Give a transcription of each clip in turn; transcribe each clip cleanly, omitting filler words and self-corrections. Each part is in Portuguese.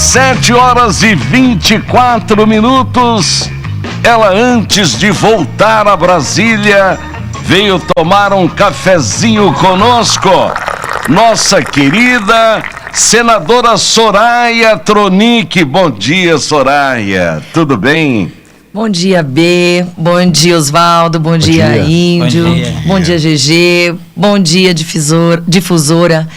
7h24. Ela, antes de voltar a Brasília, veio tomar um cafezinho conosco. Nossa querida senadora Soraya Tronic. Bom dia, Soraya. Tudo bem? Bom dia, B. Bom dia, Osvaldo. Bom dia, Índio. Bom dia, GG. Bom dia, difusora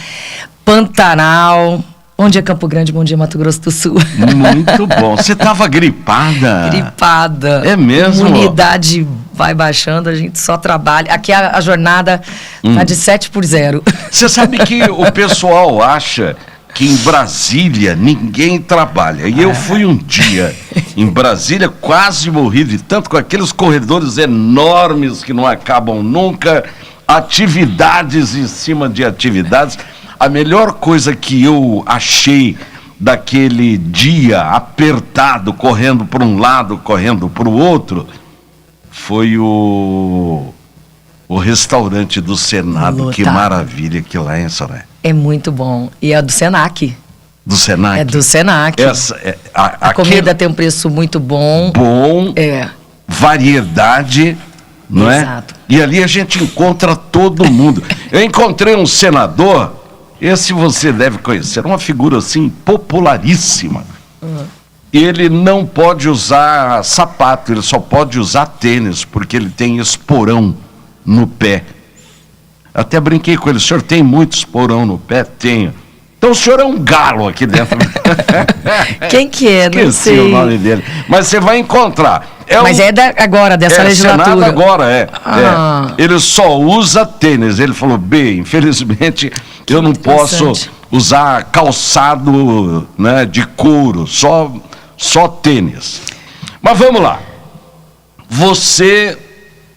Pantanal. Bom dia, Campo Grande. Bom dia, Mato Grosso do Sul. Muito bom. Você estava gripada? Gripada. É mesmo? A imunidade vai baixando, a gente só trabalha. Aqui a jornada tá de 7-0. Você sabe que o pessoal acha que em Brasília ninguém trabalha. E eu fui um dia em Brasília, quase morri de tanto, com aqueles corredores enormes que não acabam nunca, atividades em cima de atividades. A melhor coisa que eu achei daquele dia apertado, correndo para um lado, correndo para o outro, foi o restaurante do Senado. Lotado. Que maravilha que lá, hein, Soraya? É muito bom. E é do Senac. Do Senac? É do Senac. A comida tem um preço muito bom. Bom. É. Variedade, não é? Exato. E ali a gente encontra todo mundo. Eu encontrei um senador, esse você deve conhecer, uma figura assim popularíssima. Ele não pode usar sapato, ele só pode usar tênis, porque ele tem esporão no pé. Até brinquei com ele: o senhor tem muito esporão no pé? Tenho. Então o senhor é um galo aqui dentro. Quem que é? Não Esqueci sei. o nome dele. Mas você vai encontrar. Mas é agora, dessa legislatura. Senado agora, é. Ele só usa tênis. Ele falou: B, infelizmente eu não posso usar calçado, né, de couro, só tênis. Mas vamos lá. Você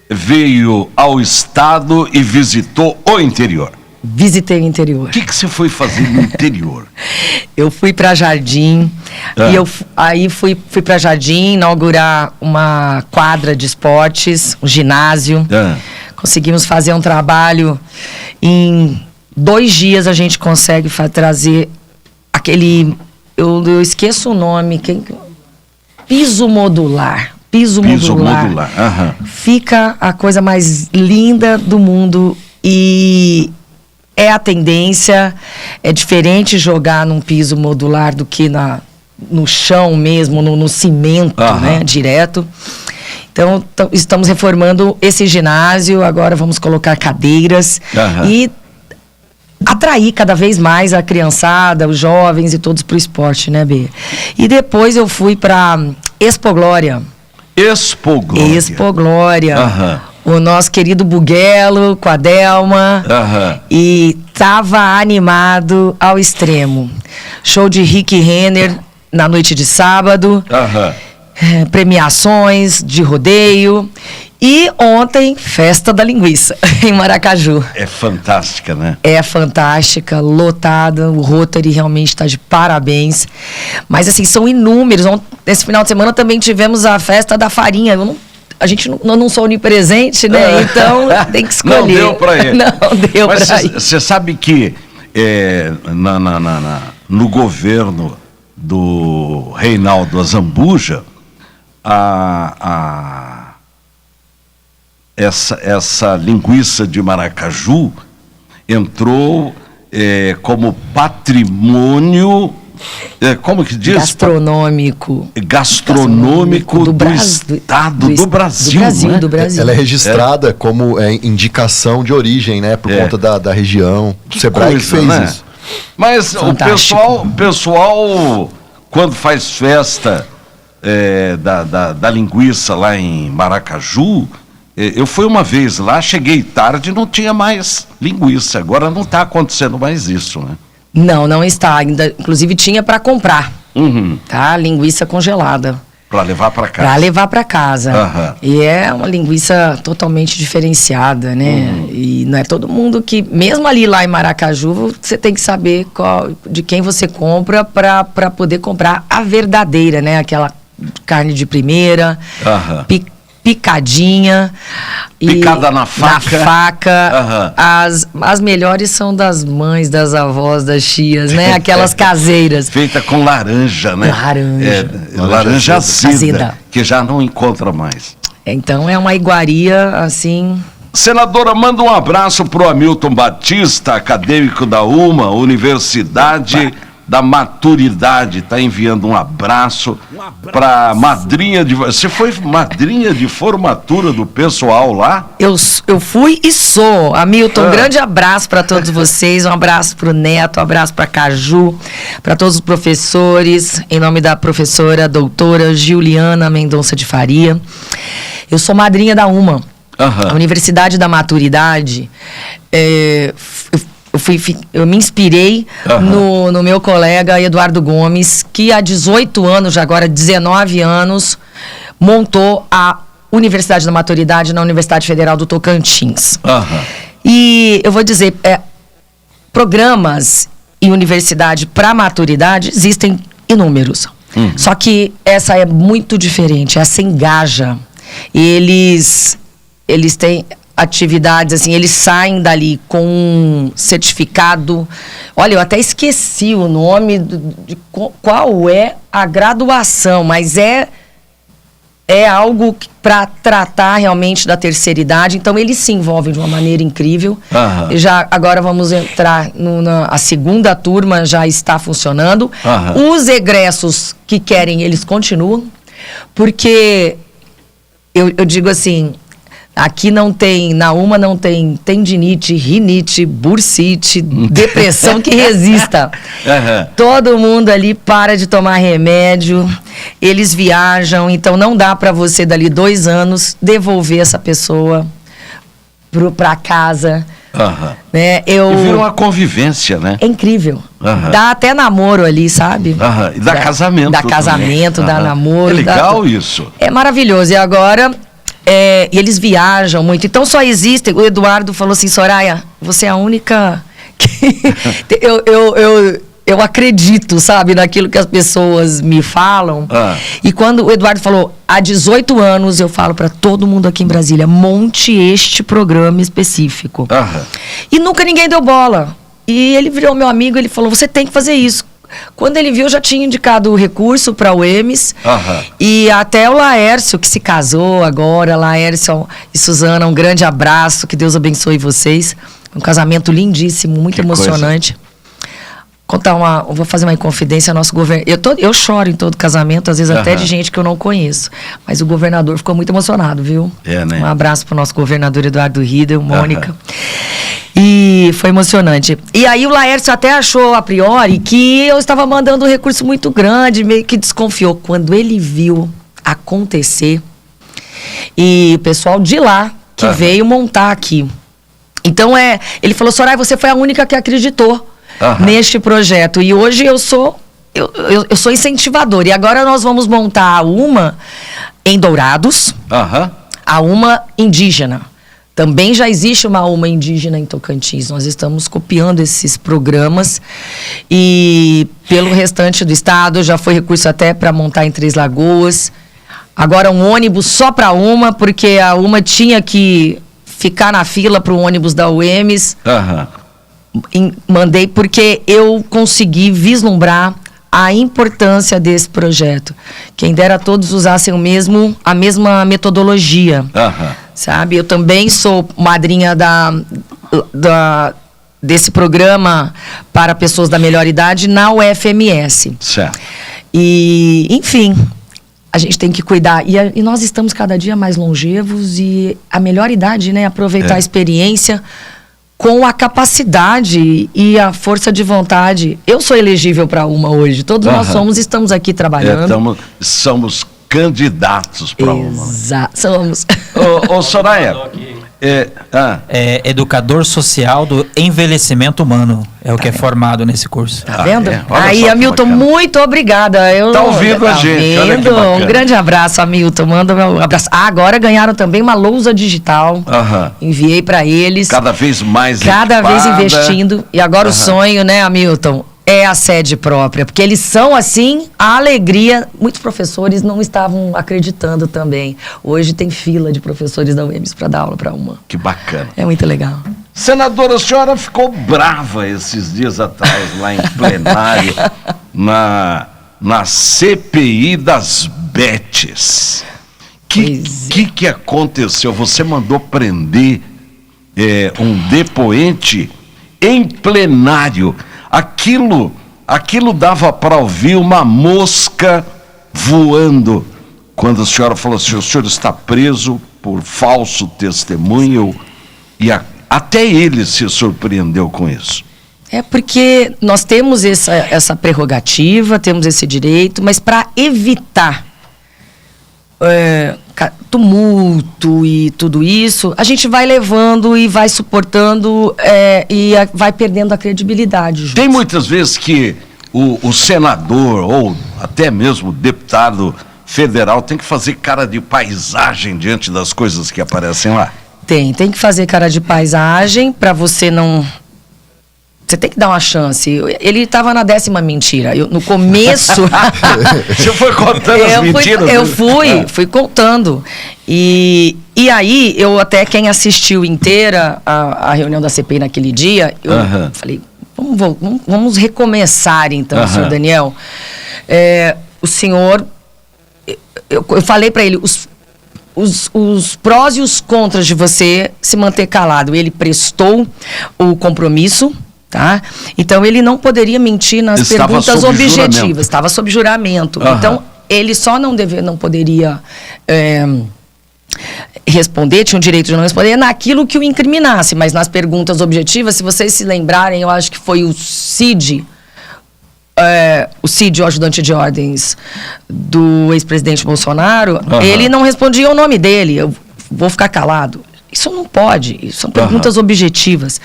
veio ao estado e visitou o interior. Visitei o interior. O que você foi fazer no interior? Eu fui para Jardim, e aí fui para Jardim inaugurar uma quadra de esportes, um ginásio. Conseguimos fazer um trabalho. Em 2 dias a gente consegue trazer aquele... Eu esqueço o nome. Piso modular. Piso modular. Fica a coisa mais linda do mundo e... É a tendência, é diferente jogar num piso modular do que no chão mesmo, no cimento, né, direto. Então, estamos reformando esse ginásio, agora vamos colocar cadeiras e atrair cada vez mais a criançada, os jovens e todos para o esporte, né, B? E depois eu fui para Expo Glória. Expo Glória. O nosso querido Buguelo com a Delma. E tava animado ao extremo. Show de Rick Renner na noite de sábado. Premiações de rodeio. E ontem, festa da linguiça em Maracaju. É fantástica, né? É fantástica, lotada. O Rotary realmente está de parabéns. Mas assim, são inúmeros. Esse final de semana também tivemos a festa da farinha. Eu não sou onipresente, né? Então tem que escolher. Não deu pra ir. Não deu pra ir. Mas você sabe que no governo do Reinaldo Azambuja, essa linguiça de Maracaju entrou como patrimônio... como que diz? Gastronômico do estado do Brasil. Do Brasil. Ela é registrada como indicação de origem, né? Por conta da região. O Sebrae que fez isso. Mas o pessoal, quando faz festa da linguiça lá em Maracaju, eu fui uma vez lá, cheguei tarde e não tinha mais linguiça. Agora não está acontecendo mais isso, né? Não está. Ainda, inclusive tinha para comprar, tá? Linguiça congelada. Para levar para casa. Para levar para casa. E é uma linguiça totalmente diferenciada, né? E não é todo mundo que, mesmo ali lá em Maracaju, você tem que saber de quem você compra para poder comprar a verdadeira, né? Aquela carne de primeira, picadinha. Picada na faca. Na faca. As melhores são das mães, das avós, das tias, né? Aquelas caseiras. Feita com laranja, né? Laranja azeda, que já não encontra mais. Então é uma iguaria, assim... Senadora, manda um abraço pro Hamilton Batista, acadêmico da UMA, Universidade da Maturidade. Está enviando um abraço para madrinha de... Você foi madrinha de formatura do pessoal lá? Eu fui e sou. Hamilton, um grande abraço para todos vocês, um abraço para o Neto, um abraço para Caju, para todos os professores, em nome da professora doutora Juliana Mendonça de Faria. Eu sou madrinha da UMA, a Universidade da Maturidade. Eu me inspirei no meu colega Eduardo Gomes, que há 18 anos, já agora 19 anos, montou a Universidade da Maturidade na Universidade Federal do Tocantins. E eu vou dizer, programas e universidade para maturidade existem inúmeros. Só que essa é muito diferente, essa engaja. Eles têm atividades, assim, eles saem dali com um certificado. Olha, eu até esqueci o nome de qual é a graduação, mas é algo para tratar realmente da terceira idade. Então, eles se envolvem de uma maneira incrível. Já agora vamos entrar a segunda turma, já está funcionando. Os egressos que querem, eles continuam, porque eu digo assim... Aqui não tem, na UMA não tem tendinite, rinite, bursite, depressão que resista. Todo mundo ali para de tomar remédio, eles viajam, então não dá para você dali 2 anos devolver essa pessoa para casa. Né? E vira uma convivência, né? É incrível. Dá até namoro ali, sabe? E dá casamento. Dá casamento, dá namoro. É legal isso. É maravilhoso. E agora... e eles viajam muito, então só existem. O Eduardo falou assim: Soraya, você é a única que eu acredito, sabe, naquilo que as pessoas me falam. E quando o Eduardo falou, há 18 anos eu falo para todo mundo aqui em Brasília, monte este programa específico. E nunca ninguém deu bola. E ele virou meu amigo, ele falou, você tem que fazer isso. Quando ele viu, eu já tinha indicado o recurso para o EMES. E até o Laércio, que se casou agora, Laércio e Suzana, um grande abraço, que Deus abençoe vocês. Um casamento lindíssimo, muito emocionante. Vou fazer uma inconfidência, nosso governo. Eu choro em todo casamento, às vezes até de gente que eu não conheço. Mas o governador ficou muito emocionado, viu? Né? Um abraço para o nosso governador Eduardo Riedel, Mônica. E foi emocionante. E aí o Laércio até achou, a priori, que eu estava mandando um recurso muito grande, meio que desconfiou. Quando ele viu acontecer, e o pessoal de lá que veio montar aqui. Então, ele falou, Soraya, você foi a única que acreditou neste projeto. E hoje eu sou incentivador. E agora nós vamos montar a UMA em Dourados, a UMA indígena. Também já existe uma UMA indígena em Tocantins. Nós estamos copiando esses programas. E pelo restante do estado, já foi recurso até para montar em Três Lagoas. Agora um ônibus só para a UMA, porque a UMA tinha que ficar na fila para o ônibus da UEMS. Mandei porque eu consegui vislumbrar a importância desse projeto. Quem dera todos usassem a mesma metodologia. Sabe? Eu também sou madrinha desse programa para pessoas da melhor idade na UFMS. Certo. E, enfim, a gente tem que cuidar. E nós estamos cada dia mais longevos e a melhor idade, né? Aproveitar a experiência com a capacidade e a força de vontade. Eu sou elegível para uma hoje. Todos nós estamos aqui trabalhando. Somos candidatos para uma. Exato, somos. Ô Soraya, educador social do envelhecimento humano. É o que é formado nesse curso. Tá vendo? Aí, Hamilton, muito obrigada. Tá ouvindo a gente. Olha que bacana. Um grande abraço, Hamilton. Manda meu abraço. Agora ganharam também uma lousa digital. Enviei para eles. Cada vez mais Cada vez investindo. E agora o sonho, né, Hamilton? é a sede própria, porque eles são, assim, a alegria. Muitos professores não estavam acreditando também. Hoje tem fila de professores da UEMS para dar aula para uma. Que bacana. É muito legal. Senadora, a senhora ficou brava esses dias atrás, lá em plenário, na CPI das Betes. Que aconteceu? Você mandou prender um depoente em plenário. Aquilo dava para ouvir uma mosca voando. Quando a senhora falou assim, o senhor está preso por falso testemunho, e até ele se surpreendeu com isso. É porque nós temos essa prerrogativa, temos esse direito, mas para evitar tumulto e tudo isso, a gente vai levando e vai suportando e vai perdendo a credibilidade. Junto. Tem muitas vezes que o senador ou até mesmo o deputado federal tem que fazer cara de paisagem diante das coisas que aparecem lá. Tem que fazer cara de paisagem para você não... Você tem que dar uma chance. Ele estava na 10ª mentira. No começo... Você foi contando as mentiras? Eu fui contando. E aí, eu até, quem assistiu inteira a reunião da CPI naquele dia, eu falei, vamos recomeçar então, senhor Daniel. O senhor... Eu falei para ele, os prós e os contras de você se manter calado. Ele prestou o compromisso... Tá? Então, ele não poderia mentir nas perguntas objetivas. Estava sob juramento. Então, ele só não poderia responder, tinha o direito de não responder naquilo que o incriminasse. Mas nas perguntas objetivas, se vocês se lembrarem, eu acho que foi o Cid, o ajudante de ordens do ex-presidente Bolsonaro, ele não respondia o nome dele. Eu vou ficar calado. Isso não pode, são perguntas objetivas.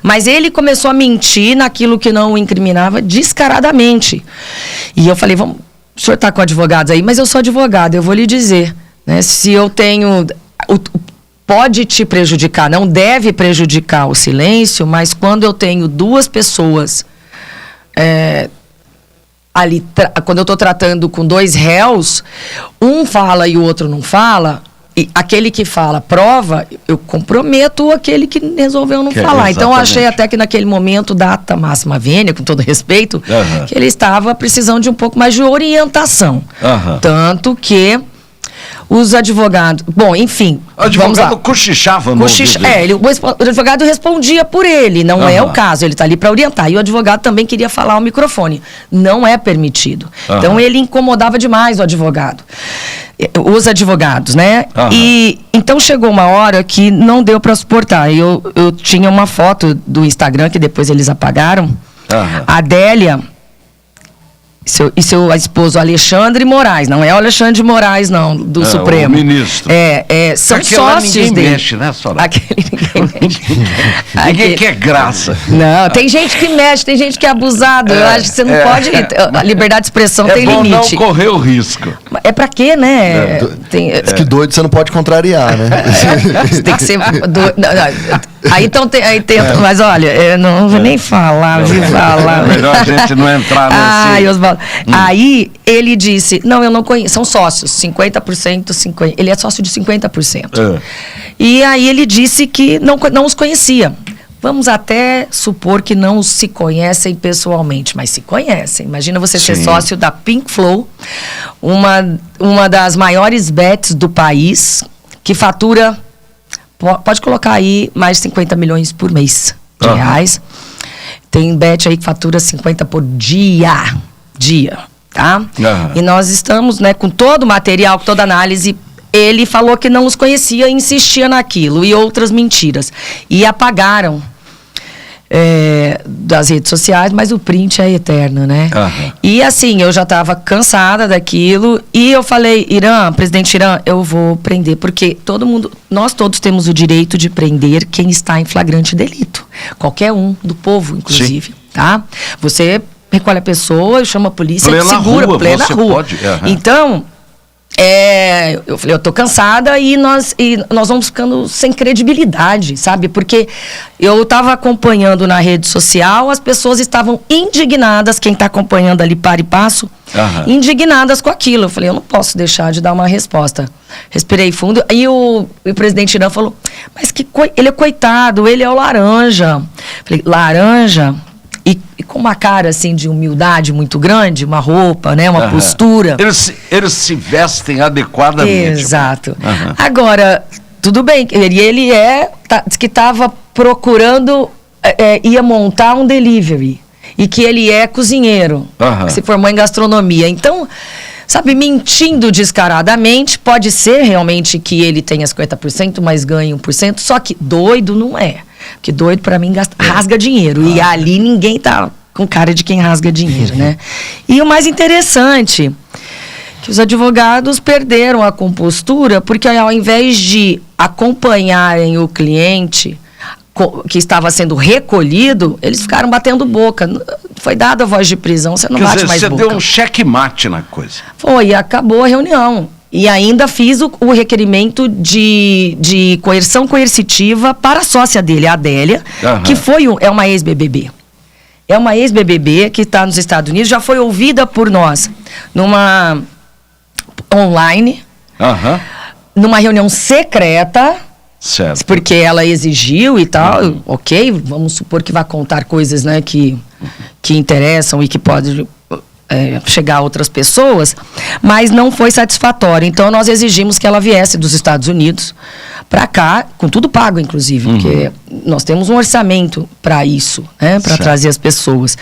Mas ele começou a mentir naquilo que não o incriminava descaradamente. E eu falei, o senhor está com advogados aí? Mas eu sou advogado, eu vou lhe dizer. Né, se eu tenho... Pode te prejudicar, não deve prejudicar o silêncio, mas quando eu tenho duas pessoas... ali, quando eu estou tratando com dois réus, um fala e o outro não fala... E aquele que fala prova, eu comprometo aquele que resolveu não falar. Então, eu achei até que naquele momento, data máxima vênia, com todo respeito, que ele estava precisando de um pouco mais de orientação. Tanto que os advogados... Bom, enfim, o advogado cochichava no o advogado respondia por ele, não é o caso, ele está ali para orientar. E o advogado também queria falar ao microfone. Não é permitido. Então, ele incomodava demais o advogado. Os advogados, né? E então chegou uma hora que não deu para suportar. Eu tinha uma foto do Instagram que depois eles apagaram. A Adélia e seu esposo Alexandre Moraes, não é o Alexandre de Moraes, não, do Supremo. O ministro. São aquele sócios ninguém dele. Mexe, né, Soraya? Ninguém Ninguém quer graça. Não, tem gente que mexe, tem gente que é abusado. Eu acho que você não pode... A liberdade de expressão tem limite. É bom não correr o risco. É pra quê, né? Diz que doido você não pode contrariar, né? Você tem que ser doido. Aí tenta, mas olha, eu não vou nem falar, falar. É melhor a gente não entrar nesse... Ai, Osvaldo. Aí ele disse, não, eu não conheço, são sócios, 50%, 50%. Ele é sócio de 50%. E aí ele disse que não os conhecia. Vamos até supor que não se conhecem pessoalmente, mas se conhecem. Imagina você ser sócio da Pink Flow, uma das maiores bets do país, que fatura, pode colocar aí, mais de 50 milhões por mês de reais. Tem bet aí que fatura 50 por dia, tá? E nós estamos, né, com todo o material, com toda a análise. Ele falou que não os conhecia, insistia naquilo e outras mentiras. E apagaram das redes sociais, mas o print é eterno, né? E assim, eu já estava cansada daquilo e eu falei, presidente Irã, eu vou prender, porque nós todos temos o direito de prender quem está em flagrante delito. Qualquer um, do povo, inclusive, tá? Você recolhe a pessoa, chama a polícia, segura, plena rua. Então, eu falei, eu tô cansada e nós vamos ficando sem credibilidade, sabe? Porque eu tava acompanhando na rede social, as pessoas estavam indignadas, quem tá acompanhando ali para e passo, indignadas com aquilo. Eu falei, eu não posso deixar de dar uma resposta. Respirei fundo, aí o presidente Irã falou, mas ele é coitado, ele é o laranja. Falei, laranja? E com uma cara, assim, de humildade muito grande, uma roupa, né? Uma postura. Eles se vestem adequadamente. Exato. Agora, tudo bem, ele diz que estava procurando, ia montar um delivery. E que ele é cozinheiro, que se formou em gastronomia. Então, sabe, mentindo descaradamente, pode ser realmente que ele tenha 50%, mas ganhe 1%, só que doido não é. Porque doido, pra mim, rasga dinheiro. E ali ninguém tá com cara de quem rasga dinheiro, né? E o mais interessante, que os advogados perderam a compostura, porque ao invés de acompanharem o cliente que estava sendo recolhido, eles ficaram batendo boca. Foi dada a voz de prisão, você não bate mais boca. Você deu um checkmate na coisa. Foi, e acabou a reunião. E ainda fiz o requerimento de coerção coercitiva para a sócia dele, a Adélia, que é uma ex-BBB. É uma ex-BBB que está nos Estados Unidos, já foi ouvida por nós numa online, numa reunião secreta, certo. Porque ela exigiu e tal, ok, vamos supor que vai contar coisas, né, que interessam e que pode chegar a outras pessoas, mas não foi satisfatório. Então, nós exigimos que ela viesse dos Estados Unidos para cá, com tudo pago, inclusive, porque nós temos um orçamento para isso, né, para trazer as pessoas.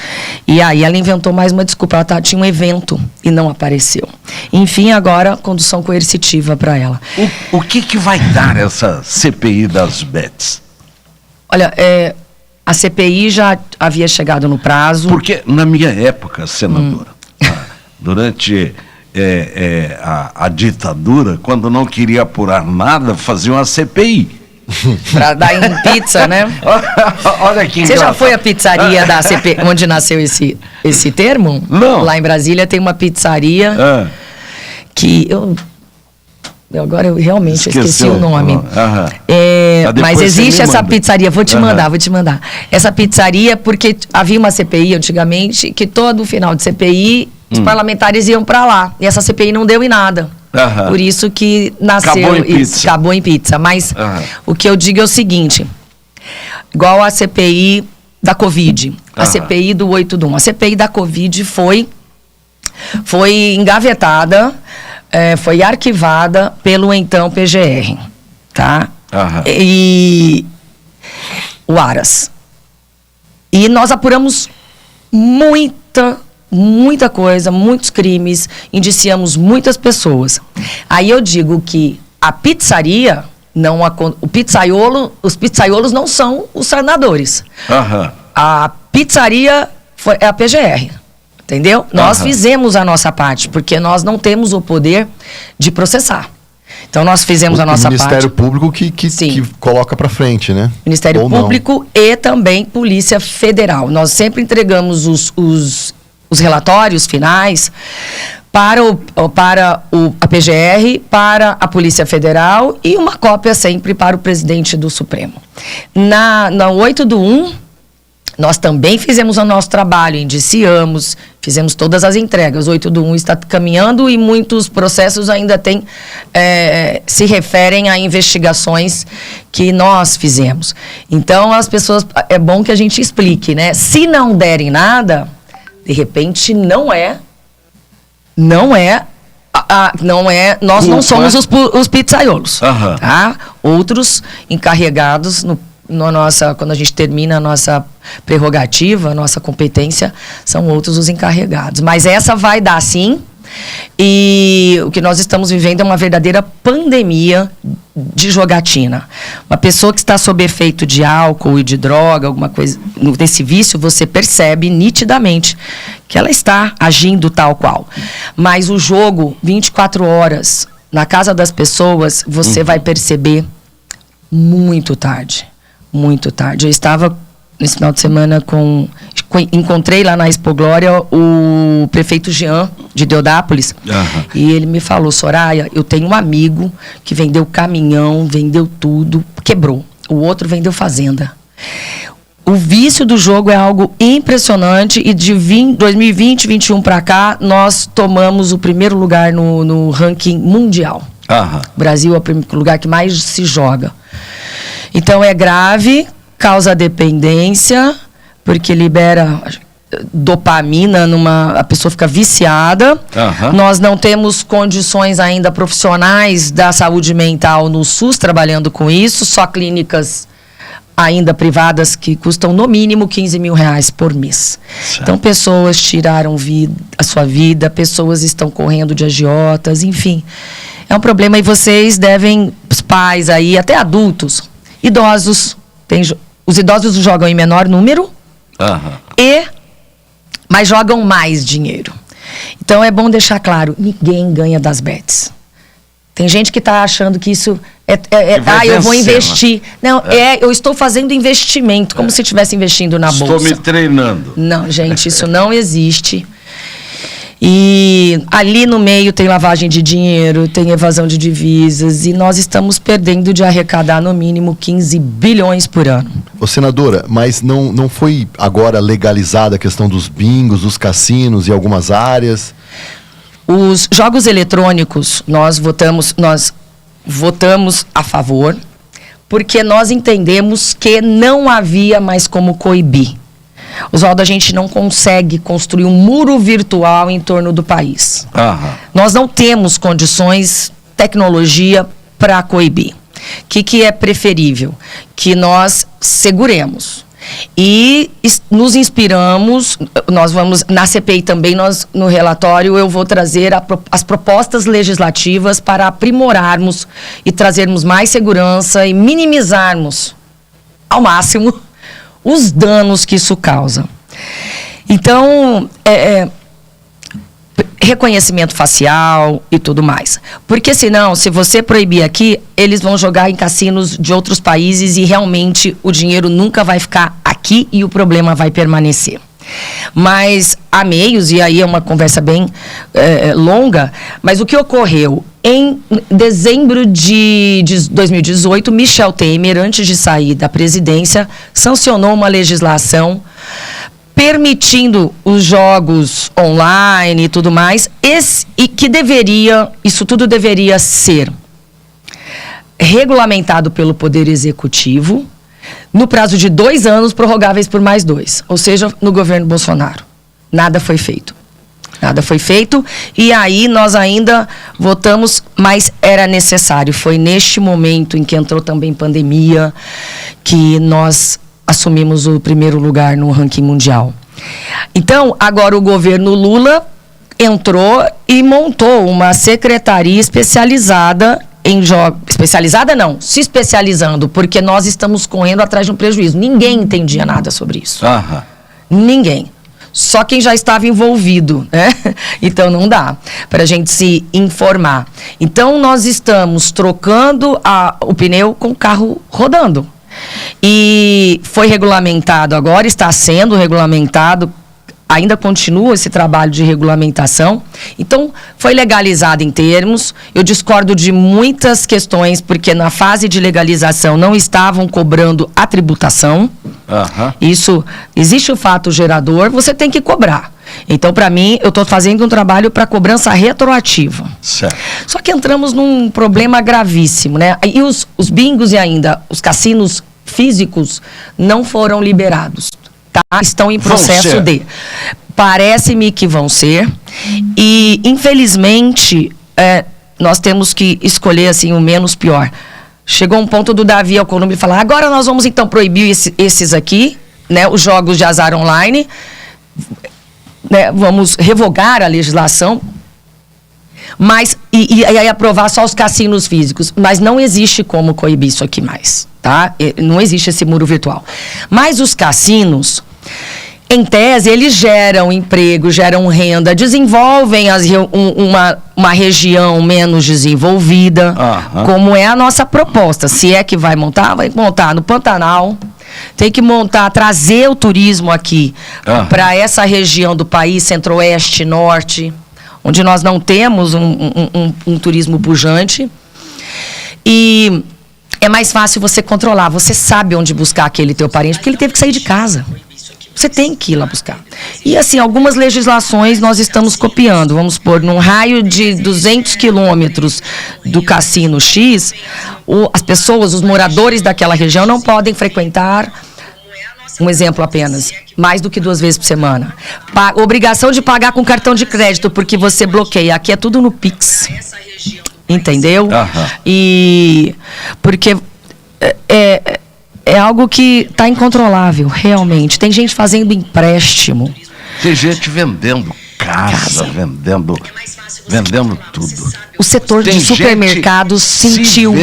E aí ela inventou mais uma desculpa, ela tinha um evento e não apareceu. Enfim, agora, condução coercitiva para ela. O que vai dar essa CPI das bets? Olha, a CPI já havia chegado no prazo. Porque na minha época, senadora, durante a ditadura, quando não queria apurar nada, fazia uma CPI. Pra dar em pizza, né? Olha que Você já foi à pizzaria da CPI, onde nasceu esse termo? Não. Lá em Brasília tem uma pizzaria que agora eu realmente esqueci o nome. Mas existe essa pizzaria, vou te mandar. Essa pizzaria, porque havia uma CPI antigamente, que todo final de CPI, os parlamentares iam para lá. E essa CPI não deu em nada. Por isso que nasceu acabou em pizza. Mas o que eu digo é o seguinte, igual a CPI da Covid, a CPI do 8/1. A CPI da Covid foi engavetada, foi arquivada pelo então PGR, tá? E o Aras. E nós apuramos muita coisa, muitos crimes, indiciamos muitas pessoas. Aí eu digo que a pizzaria, os pizzaiolos não são os senadores. A pizzaria é a PGR. Entendeu? Nós fizemos a nossa parte, porque nós não temos o poder de processar. Então, nós fizemos a nossa parte. O Ministério Público que coloca para frente, né? Ministério Público e também Polícia Federal. Nós sempre entregamos os relatórios finais para a PGR, para a Polícia Federal e uma cópia sempre para o presidente do Supremo. Na 8/1, nós também fizemos o nosso trabalho, indiciamos, fizemos todas as entregas. O 8/1 está caminhando e muitos processos ainda se referem a investigações que nós fizemos. Então, as pessoas, é bom que a gente explique, né? Se não derem nada, de repente nós não somos os pizzaiolos, tá? Outros encarregados quando a gente termina a nossa prerrogativa, a nossa competência, são outros os encarregados. Mas essa vai dar sim, e o que nós estamos vivendo é uma verdadeira pandemia de jogatina. Uma pessoa que está sob efeito de álcool e de droga, alguma coisa desse vício, você percebe nitidamente que ela está agindo tal qual. Mas o jogo, 24 horas, na casa das pessoas, você vai perceber muito tarde. Muito tarde. Eu estava nesse final de semana encontrei lá na Expo Glória o prefeito Jean de Deodápolis. E ele me falou, Soraya, eu tenho um amigo que vendeu caminhão, vendeu tudo, quebrou. O outro vendeu fazenda. O vício do jogo é algo impressionante e de 2020, 2021 para cá, nós tomamos o primeiro lugar no ranking mundial. O Brasil é o primeiro lugar que mais se joga. Então é grave, causa dependência, porque libera dopamina, a pessoa fica viciada. Nós não temos condições ainda profissionais da saúde mental no SUS trabalhando com isso, só clínicas ainda privadas que custam no mínimo 15 mil reais por mês. Certo. Então pessoas tiraram a sua vida, pessoas estão correndo de agiotas, enfim. É um problema e vocês devem, os pais aí, até adultos, idosos, os idosos jogam em menor número, mas jogam mais dinheiro. Então é bom deixar claro, ninguém ganha das bets. Tem gente que está achando que isso eu vou investir. Não, eu estou fazendo investimento, como se estivesse investindo na bolsa. Estou me treinando. Não, gente, isso não existe. E ali no meio tem lavagem de dinheiro, tem evasão de divisas, e nós estamos perdendo de arrecadar no mínimo 15 bilhões por ano. Ô, senadora, mas não foi agora legalizada a questão dos bingos, dos cassinos em algumas áreas? Os jogos eletrônicos, nós votamos a favor, porque nós entendemos que não havia mais como coibir. Oswaldo, a gente não consegue construir um muro virtual em torno do país. Nós não temos condições, tecnologia para coibir. O que é preferível? Que nós seguremos. E nos inspiramos, nós vamos, na CPI também, no relatório, eu vou trazer as propostas legislativas para aprimorarmos e trazermos mais segurança e minimizarmos ao máximo os danos que isso causa. Então, reconhecimento facial e tudo mais. Porque senão, se você proibir aqui, eles vão jogar em cassinos de outros países e realmente o dinheiro nunca vai ficar aqui e o problema vai permanecer. Mas há meios, e aí é uma conversa bem longa, mas o que ocorreu? Em dezembro de 2018, Michel Temer, antes de sair da presidência, sancionou uma legislação permitindo os jogos online e tudo mais, e que isso tudo deveria ser regulamentado pelo Poder Executivo no prazo de 2 anos, prorrogáveis por mais 2, ou seja, no governo Bolsonaro. Nada foi feito. E aí nós ainda votamos, mas era necessário. Foi neste momento em que entrou também pandemia que nós assumimos o primeiro lugar no ranking mundial. Então, agora o governo Lula entrou e montou uma secretaria especializada em jogos. Especializada não, se especializando, porque nós estamos correndo atrás de um prejuízo. Ninguém entendia nada sobre isso. Ninguém. Só quem já estava envolvido, né? Então não dá para a gente se informar. Então nós estamos trocando o pneu com o carro rodando. E foi regulamentado agora, está sendo regulamentado, ainda continua esse trabalho de regulamentação. Então, foi legalizado em termos. Eu discordo de muitas questões, porque na fase de legalização não estavam cobrando a tributação. Isso, existe o fato gerador, você tem que cobrar. Então, para mim, eu estou fazendo um trabalho para cobrança retroativa. Certo. Só que entramos num problema gravíssimo, né? E os bingos e ainda os cassinos físicos não foram liberados. Tá? Estão em processo de. Parece-me que vão ser. E, infelizmente, nós temos que escolher assim, o menos pior. Chegou um ponto do Davi Alcolumbre falar: agora nós vamos então proibir esses aqui, né, os jogos de azar online, né, vamos revogar a legislação, mas e aí aprovar só os cassinos físicos. Mas não existe como coibir isso aqui mais. Tá? Não existe esse muro virtual. Mas os cassinos, em tese, eles geram emprego, geram renda, desenvolvem uma região menos desenvolvida, como é a nossa proposta. Se é que vai montar no Pantanal. Tem que trazer o turismo aqui para essa região do país, centro-oeste, norte, onde nós não temos um turismo pujante. E é mais fácil você controlar. Você sabe onde buscar aquele teu parente, porque ele teve que sair de casa. Você tem que ir lá buscar. E assim, algumas legislações nós estamos copiando. Vamos supor, num raio de 200 quilômetros do cassino X, as pessoas, os moradores daquela região não podem frequentar, um exemplo apenas, mais do que 2 vezes por semana. Obrigação de pagar com cartão de crédito, porque você bloqueia. Aqui é tudo no Pix. Entendeu? E porque é algo que está incontrolável, realmente. Tem gente fazendo empréstimo. Tem gente vendendo casa. vendendo tudo. O setor de supermercados sentiu.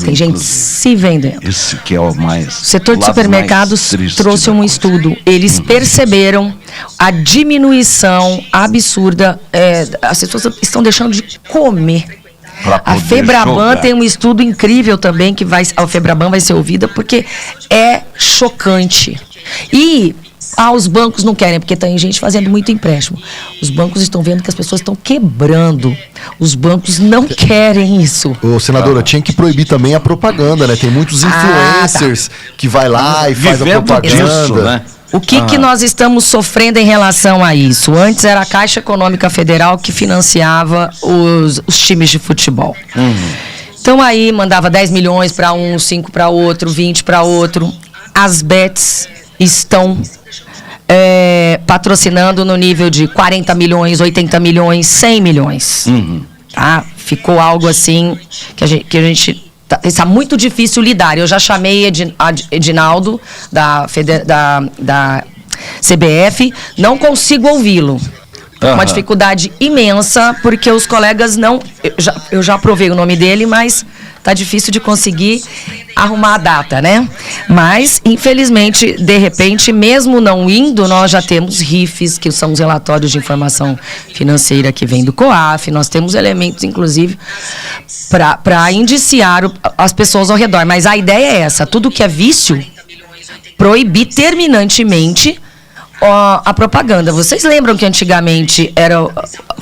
Tem gente se vendendo. Isso que é o mais. O setor de supermercados trouxe um estudo. Eles perceberam a diminuição absurda. As pessoas estão deixando de comer. A Febraban tem um estudo incrível também, que a Febraban vai ser ouvida, porque é chocante. E os bancos não querem, porque tem gente fazendo muito empréstimo. Os bancos estão vendo que as pessoas estão quebrando. Os bancos não querem isso. Ô, senadora, tinha que proibir também a propaganda, né? Tem muitos influencers que vai lá e faz a propaganda. Disso, né? O que nós estamos sofrendo em relação a isso? Antes era a Caixa Econômica Federal que financiava os times de futebol. Então aí mandava 10 milhões para um, 5 para outro, 20 para outro. As bets estão patrocinando no nível de 40 milhões, 80 milhões, 100 milhões. Tá? Ficou algo assim que a gente está muito difícil lidar. Eu já chamei Edinaldo da CBF, não consigo ouvi-lo. Uma dificuldade imensa, porque os colegas não... Eu já aprovei o nome dele, mas tá difícil de conseguir arrumar a data, né? Mas, infelizmente, de repente, mesmo não indo, nós já temos RIFs, que são os relatórios de informação financeira que vem do COAF, nós temos elementos, inclusive, para indiciar as pessoas ao redor. Mas a ideia é essa, tudo que é vício, proibir terminantemente a propaganda. Vocês lembram que antigamente era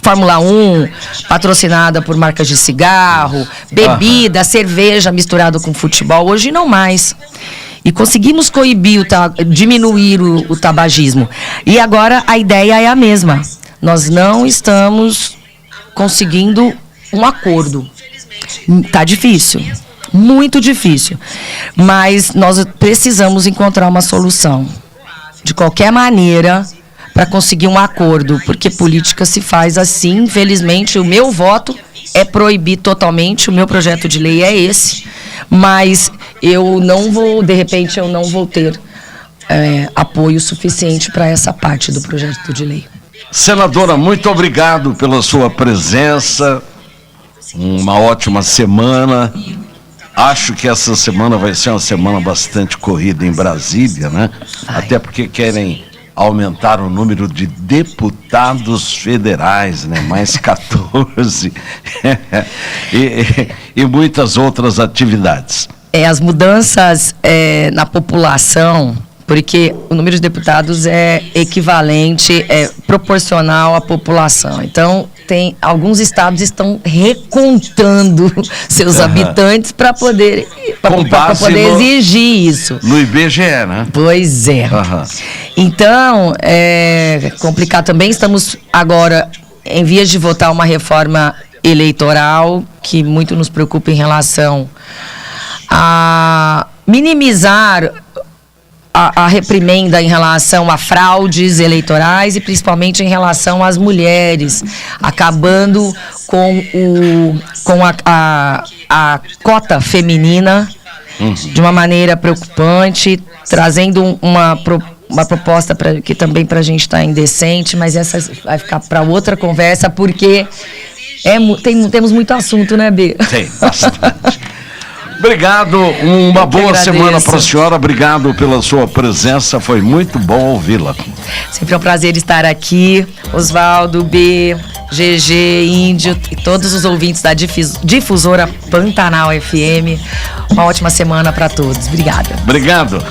Fórmula 1 patrocinada por marcas de cigarro, bebida, cerveja misturado com futebol? Hoje não mais. E conseguimos coibir, diminuir o tabagismo. E agora a ideia é a mesma. Nós não estamos conseguindo um acordo. Tá difícil. Muito difícil. Mas nós precisamos encontrar uma solução. De qualquer maneira, para conseguir um acordo, porque política se faz assim. Infelizmente, o meu voto é proibir totalmente, o meu projeto de lei é esse, mas eu não vou, de repente, eu não vou ter apoio suficiente para essa parte do projeto de lei. Senadora, muito obrigado pela sua presença, uma ótima semana. Acho que essa semana vai ser uma semana bastante corrida em Brasília, né? Até porque querem aumentar o número de deputados federais, né? Mais 14 e muitas outras atividades. As mudanças na população, porque o número de deputados é equivalente, proporcional à população. Então, alguns estados estão recontando seus habitantes para poder exigir isso. No IBGE, né? Pois é. Então, é complicado também. Estamos agora em vias de votar uma reforma eleitoral que muito nos preocupa em relação a minimizar a reprimenda em relação a fraudes eleitorais e principalmente em relação às mulheres, acabando com a cota feminina de uma maneira preocupante, trazendo uma proposta que também para a gente está indecente, mas essa vai ficar para outra conversa, porque temos muito assunto, né, B? Tem, bastante. Obrigado, uma boa semana para a senhora, obrigado pela sua presença, foi muito bom ouvi-la. Sempre é um prazer estar aqui, Oswaldo, B, GG, Índio e todos os ouvintes da difusora Pantanal FM. Uma ótima semana para todos, obrigada. Obrigado.